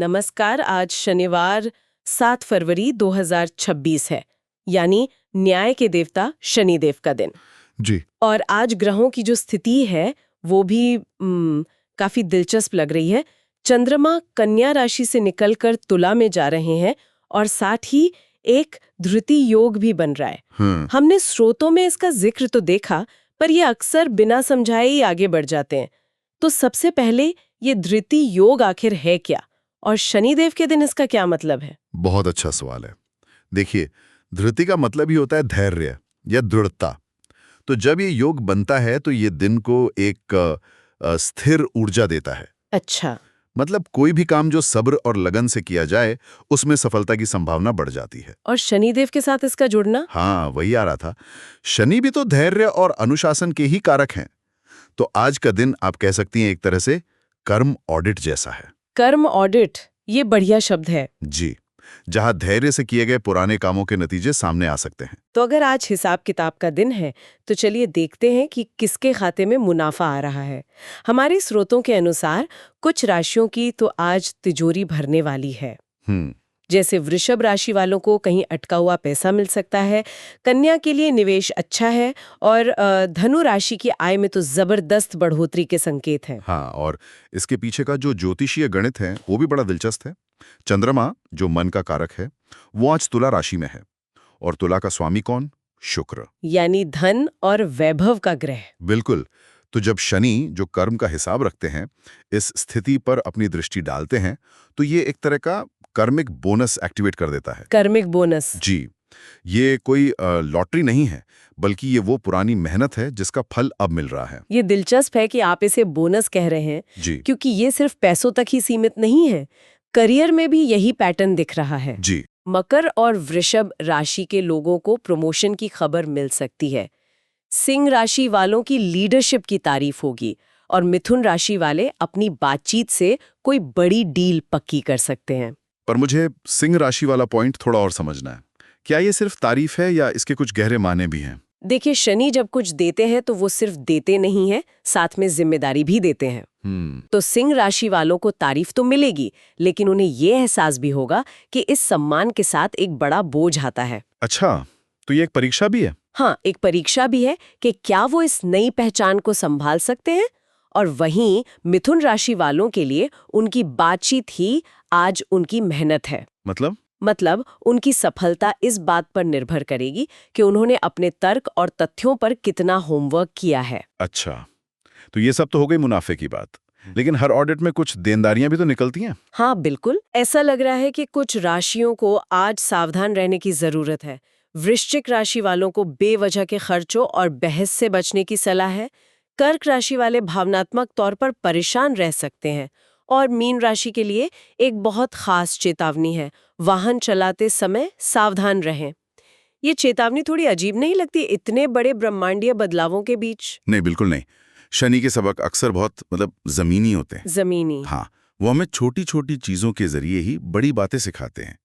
नमस्कार। आज शनिवार 7 फरवरी 2026 है, यानी न्याय के देवता शनिदेव का दिन। जी। और आज ग्रहों की जो स्थिति है वो भी काफी दिलचस्प लग रही है। चंद्रमा कन्या राशि से निकलकर तुला में जा रहे हैं और साथ ही एक धृति योग भी बन रहा है। हमने स्रोतों में इसका जिक्र तो देखा, पर ये अक्सर बिना समझाए ही आगे बढ़ जाते हैं। तो सबसे पहले ये धृति योग आखिर है क्या, और शनिदेव के दिन इसका क्या मतलब है? बहुत अच्छा सवाल है। देखिए, धृति का मतलब ही होता है धैर्य या दृढ़ता। तो जब ये योग बनता है तो ये दिन को एक स्थिर ऊर्जा देता है। अच्छा। मतलब कोई भी काम जो सब्र और लगन से किया जाए उसमें सफलता की संभावना बढ़ जाती है। और शनिदेव के साथ इसका जुड़ना? हाँ, वही आ रहा था। शनि भी तो धैर्य और अनुशासन के ही कारक हैं। तो आज का दिन आप कह सकती हैं एक तरह से कर्म ऑडिट जैसा है। कर्म ऑडिट, ये बढ़िया शब्द है। जी, जहां धैर्य से किए गए पुराने कामों के नतीजे सामने आ सकते हैं। तो अगर आज हिसाब किताब का दिन है तो चलिए देखते हैं कि किसके खाते में मुनाफा आ रहा है। हमारे स्रोतों के अनुसार कुछ राशियों की तो आज तिजोरी भरने वाली है। जैसे वृषभ राशि वालों को कहीं अटका हुआ पैसा मिल सकता है, कन्या के लिए निवेश अच्छा है, और धनु राशि की आय में तो जबरदस्त बढ़ोतरी के संकेत हैं। हाँ, और इसके पीछे का जो ज्योतिषीय गणित है वो भी बड़ा दिलचस्प है। चंद्रमा, जो मन का कारक है, वो आज तुला राशि में है। और तुला का स्वामी कौन? शुक्र, यानी धन और वैभव का ग्रह। बिल्कुल। तो जब शनि, जो कर्म का हिसाब रखते हैं, इस स्थिति पर अपनी दृष्टि डालते हैं तो ये एक तरह का कर्मिक बोनस एक्टिवेट कर देता है। कर्मिक बोनस? जी, ये कोई लॉटरी नहीं है, बल्कि ये वो पुरानी मेहनत है जिसका फल अब मिल रहा है। ये दिलचस्प है कि आप इसे बोनस कह रहे हैं, जी, क्योंकि ये सिर्फ पैसों तक ही सीमित नहीं है। करियर में भी यही पैटर्न दिख रहा है। जी। मकर और वृषभ राशि के लोगों को प्रमोशन की खबर मिल सकती है। सिंह राशि वालों की लीडरशिप की तारीफ होगी, और मिथुन राशि वाले अपनी बातचीत से कोई बड़ी डील पक्की कर सकते हैं। पर मुझे सिंह राशि वाला पॉइंट थोड़ा और समझना है। क्या ये सिर्फ तारीफ है या इसके कुछ गहरे मायने भी हैं? देखिए, शनि जब कुछ देते हैं तो वो सिर्फ देते नहीं है, साथ में जिम्मेदारी भी देते हैं। तो सिंह राशि वालों को तारीफ तो मिलेगी, लेकिन उन्हें ये एहसास भी होगा कि इस सम्मान के साथ एक बड़ा बोझ आता है। अच्छा, तो ये एक परीक्षा भी है? हाँ, एक परीक्षा भी है कि क्या वो इस नई पहचान को संभाल सकते हैं। और वहीं मिथुन राशि वालों के लिए उनकी बातचीत ही आज उनकी मेहनत है। मतलब उनकी सफलता इस बात पर निर्भर करेगी कि उन्होंने अपने तर्क और तथ्यों पर कितना होमवर्क किया है। अच्छा, तो ये सब तो हो गई मुनाफे की बात, लेकिन हर ऑडिट में कुछ देनदारियां भी तो निकलती हैं। हाँ बिल्कुल, ऐसा लग रहा है कि कुछ राशियों को आज सावधान रहने की जरूरत है। वृश्चिक राशि वालों को बेवजह के खर्चों और बहस से बचने की सलाह है। कर्क राशि वाले भावनात्मक तौर पर परेशान रह सकते हैं। और मीन राशि के लिए एक बहुत खास चेतावनी है, वाहन चलाते समय सावधान रहें। ये चेतावनी थोड़ी अजीब नहीं लगती इतने बड़े ब्रह्मांडीय बदलावों के बीच? नहीं, बिल्कुल नहीं। शनि के सबक अक्सर बहुत जमीनी होते हैं। जमीनी? हाँ, वो हमें छोटी छोटी चीजों के जरिए ही बड़ी बातें सिखाते हैं।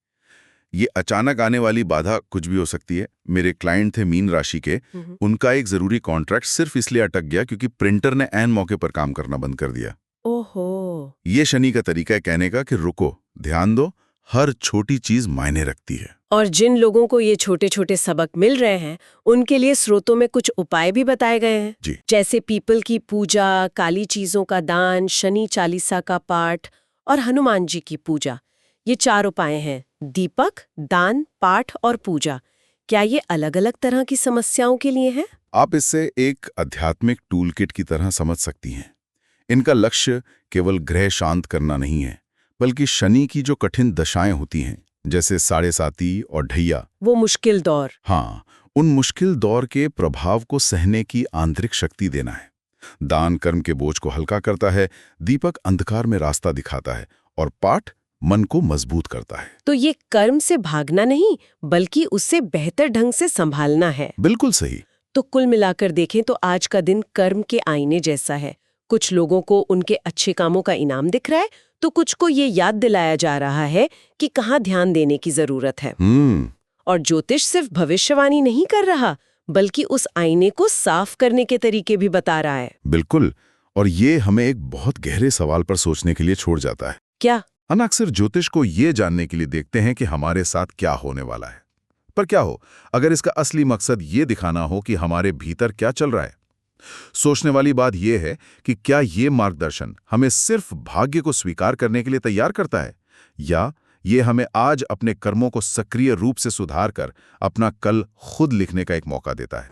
ये अचानक आने वाली बाधा कुछ भी हो सकती है। मेरे क्लाइंट थे मीन राशि के, उनका एक जरूरी कॉन्ट्रैक्ट सिर्फ इसलिए अटक गया क्योंकि प्रिंटर ने ऐन मौके पर काम करना बंद कर दिया। ओहो। ये शनि का तरीका है कहने का कि रुको, ध्यान दो, हर छोटी चीज मायने रखती है। और जिन लोगों को ये छोटे छोटे सबक मिल रहे हैं उनके लिए स्रोतों में कुछ उपाय भी बताए गए हैं। जी। जैसे पीपल की पूजा, काली चीजों का दान, शनि चालीसा का पाठ और हनुमान जी की पूजा। ये 4 उपाय हैं: दीपक, दान, पाठ और पूजा। क्या ये अलग अलग तरह की समस्याओं के लिए हैं? आप इससे एक आध्यात्मिक टूल किट की तरह समझ सकती हैं। इनका लक्ष्य केवल ग्रह शांत करना नहीं है, बल्कि शनि की जो कठिन दशाएं होती हैं, जैसे साढ़े साती और ढैया, वो मुश्किल दौर। हाँ, उन मुश्किल दौर के प्रभाव को सहने की आंतरिक शक्ति देना है। दान कर्म के बोझ को हल्का करता है, दीपक अंधकार में रास्ता दिखाता है, और पाठ मन को मजबूत करता है। तो ये कर्म से भागना नहीं, बल्कि उससे बेहतर ढंग से संभालना है। बिल्कुल सही। तो कुल मिलाकर देखें तो आज का दिन कर्म के आईने जैसा है। कुछ लोगों को उनके अच्छे कामों का इनाम दिख रहा है, तो कुछ को ये याद दिलाया जा रहा है कि कहाँ ध्यान देने की जरूरत है। और ज्योतिष सिर्फ भविष्यवाणी नहीं कर रहा, बल्कि उस आईने को साफ करने के तरीके भी बता रहा है। बिल्कुल, और ये हमें एक बहुत गहरे सवाल पर सोचने के लिए छोड़ जाता है। क्या? हम अक्सर ज्योतिष को ये जानने के लिए देखते हैं कि हमारे साथ क्या होने वाला है। पर क्या हो अगर इसका असली मकसद ये दिखाना हो कि हमारे भीतर क्या चल रहा है? सोचने वाली बात यह है कि क्या ये मार्गदर्शन हमें सिर्फ भाग्य को स्वीकार करने के लिए तैयार करता है, या ये हमें आज अपने कर्मों को सक्रिय रूप से सुधार कर अपना कल खुद लिखने का एक मौका देता है?